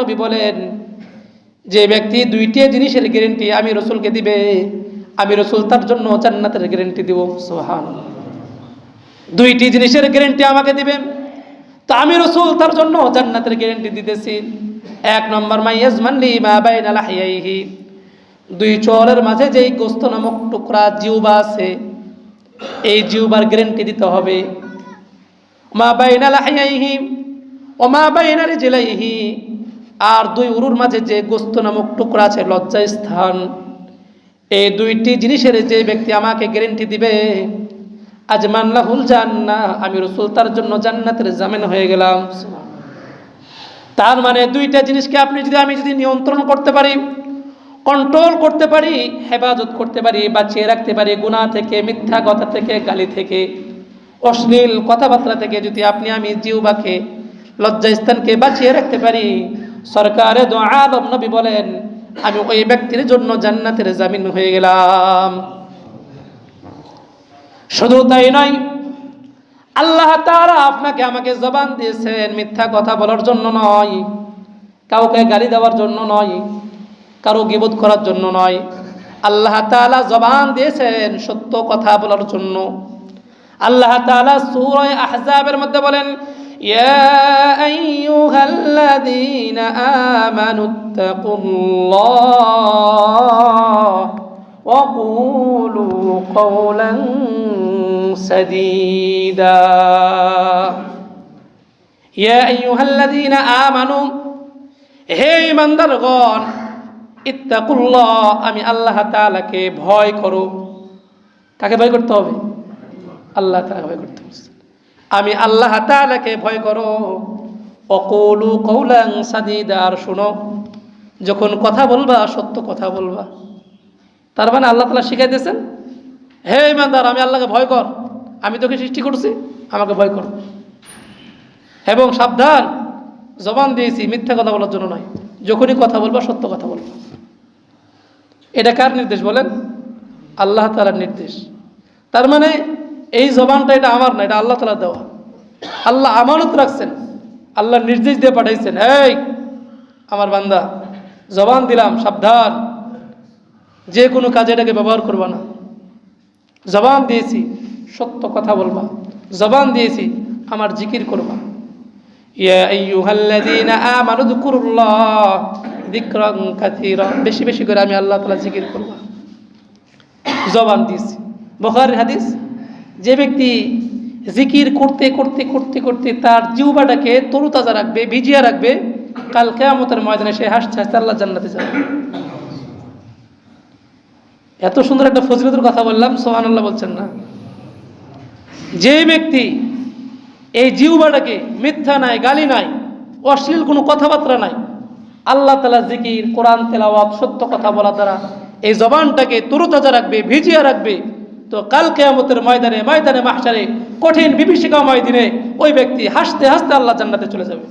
নবী বলেন, যে ব্যক্তি দুইটি জিনিসের গ্যারান্টি আমি রাসূলকে দিবে, আমি রাসূল তার জন্য জান্নাতের গ্যারান্টি দেব। সুবহানাল্লাহ। দুইটি জিনিসের গ্যারান্টি আমাকে দিবে, তো আমি রাসূল তার জন্য জান্নাতের গ্যারান্টি দিতেছি। এক নম্বর, মাইয়াজমান লি মা বাইনা লাহিয়াইহি, দুই চোয়ালের মাঝে যেই গোস্ত নামক টুকরা জিহ্বা আছে, এই জিহ্বার গ্যারান্টি দিতে হবে। মা বাইনা লাহিয়াইহি ও মা বাইনা রিজলাইহি, আর দুই উরুর মাঝে যে গোস্ত নামক টুকরা আছে, লজ্জা স্থান, এই দুইটি জিনিসের যে ব্যক্তি আমাকে গ্যারান্টি দিবে, আজমান লাহুল জান্নাহ, আমি রাসূল তার জন্য জান্নাতের জামিন হয়ে গেলাম। তার মানে দুইটা জিনিসকে আমি যদি নিয়ন্ত্রণ করতে পারি, কন্ট্রোল করতে পারি, হেফাজত করতে পারি, বাঁচিয়ে রাখতে পারি গুনাহ থেকে, মিথ্যা কথা থেকে, গালি থেকে, অশ্লীল কথাবার্তা থেকে যদি আমি জিহ্বাকে, লজ্জাস্থানকে বাঁচিয়ে রাখতে পারি, সরকারে দো আলম নবী বলেন, আমি ওই ব্যক্তির জন্য জান্নাতের জামিন হয়ে গেলাম। শুধু তাই নয়, আল্লাহ তাআলা আপনাকে আমাকে জবান দিয়েছেন মিথ্যা কথা বলার জন্য নয়, কাউকে গালি দেওয়ার জন্য নয়, কারো গীবত করার জন্য নয়। আল্লাহ তাআলা জবান দিয়েছেন সত্য কথা বলার জন্য। আল্লাহ তাআলা সূরা আহজাবের মধ্যে বলেন, ইয়া আইয়ুহাল্লাযীনা আমানুত্তাকুল্লাহ ওয়া কুলু কওলান সাদীদা। ইয়া আইয়ুহাল্লাযীনা আমানু, হে ঈমানদারগণ, ইত্তাকুল্লাহ, আমি আল্লাহ তাআলাকে ভয় করো। কাকে ভয় করতে হবে? আল্লাহ তাআলাকে ভয় করতে হবে। আমি আল্লাহ তাআলাকে ভয় করো। ওয়াকুলু কওলান সাদীদা, আর শোনো, যখন কথা বলবা সত্য কথা বলবা। তার মানে আল্লাহ তাআলা শিখাইতেছেন, হে ঈমানদার, আমি আল্লাহকে ভয় কর, আমি তোকে সৃষ্টি করছি, আমাকে ভয় কর। এবং সাবধান, জবান দিয়েছি মিথ্যা কথা বলার জন্য নয়, যখনই কথা বলবা সত্য কথা বলবা। এটা কার নির্দেশ বলেন? আল্লাহ তাআলার নির্দেশ। তার মানে এই জবানটা এটা আমার না, এটা আল্লাহ তাআলার দেওয়া। আল্লাহ আমানত রাখছেন, আল্লাহ নির্দেশ দিয়ে পাঠাইছেন, এই আমার বান্দা, জবান দিলাম, সাবধান, যে কোনো কাজে এটাকে ব্যবহার করবা না। জবান দিয়েছি সত্য কথা বলবা, জবান দিয়েছি আমার জিকির করবা। ইয়া আইয়ুহাল্লাযীনা আমানু যকুরুল্লাহ যিকরান কাসীরা, বেশি বেশি করে আমি আল্লাহ তাআলা জিকির করবা। জবান দিয়েছি। বুখারীর হাদিস, যে ব্যক্তি জিকির করতে করতে করতে করতে তার জিহ্বাটাকে তরুতাজা রাখবে, ভিজিয়ে রাখবে, কাল কিয়ামতের ময়দানে সে হাসতে হাসতে আল্লাহ জান্নাতে যাবে। এত সুন্দর একটা ফজিলতের কথা বললাম, সুবহানাল্লাহ বলছেন না? যে ব্যক্তি এই জিহ্বাটাকে, মিথ্যা নাই, গালি নাই, অশ্লীল কোনো কথাবার্তা নাই, আল্লাহ তাআলা জিকির, কোরআন তেলাওয়াত, সত্য কথা বলা দ্বারা এই জবানটাকে তরুতাজা রাখবে, ভিজিয়ে রাখবে, তো কাল কিয়ামতের ময়দানে, ময়দানে মাহশারে, কঠিন বিভীষিকাময় দিনে ওই ব্যক্তি হাসতে হাসতে আল্লাহ জান্নাতে চলে যাবে।